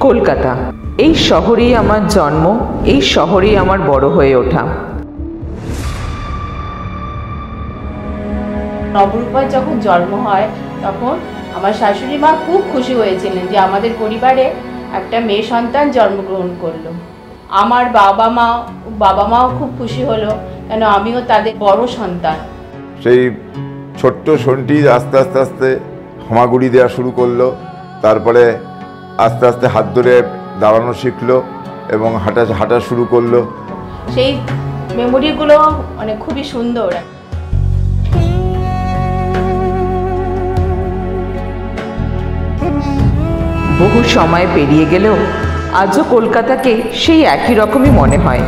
কলকাতা, এই শহরেই আমার জন্ম, এই শহরেই আমার বড় হয়ে ওঠা। নবরূপার যখন জন্ম হয় তখন আমার শাশুড়ি মা খুব খুশি হয়েছিলেন যে আমাদের পরিবারে একটা মেয়ে সন্তান জন্মগ্রহণ করলো। আমার বাবা মাও খুব খুশি হলো, কেন আমিও তাদের বড় সন্তান। সেই ছোট্ট শোনটি আস্তে আস্তে আস্তে হামাগুড়ি দেওয়া শুরু করলো, তারপরে আস্তে আস্তে হাত ধরে দাঁড়ানো শিখলো এবং হাঁটা শুরু করলো। সেই মেমোরিগুলো মানে খুবই সুন্দর। বহু সময় পেরিয়ে গেলেও আজও কলকাতাকে সেই একই রকমই মনে হয়।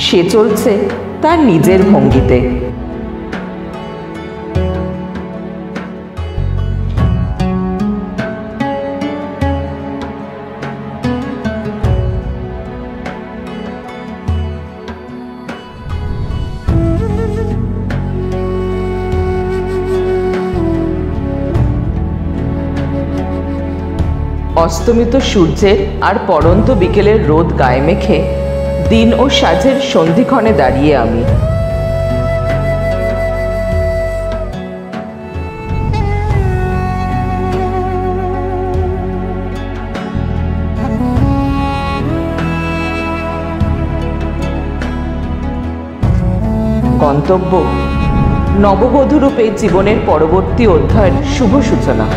সে চলছে তার নিজের ভঙ্গিতে। অস্তমিত সূর্যের আর পড়ন্ত বিকেলের রোদ গায়ে মেখে দিন ও সাঁঝের সন্ধিক্ষণে দাঁড়িয়ে আমি। গন্তব্য নববধূরূপে জীবনের পরবর্তী অধ্যায়ের শুভ সূচনা।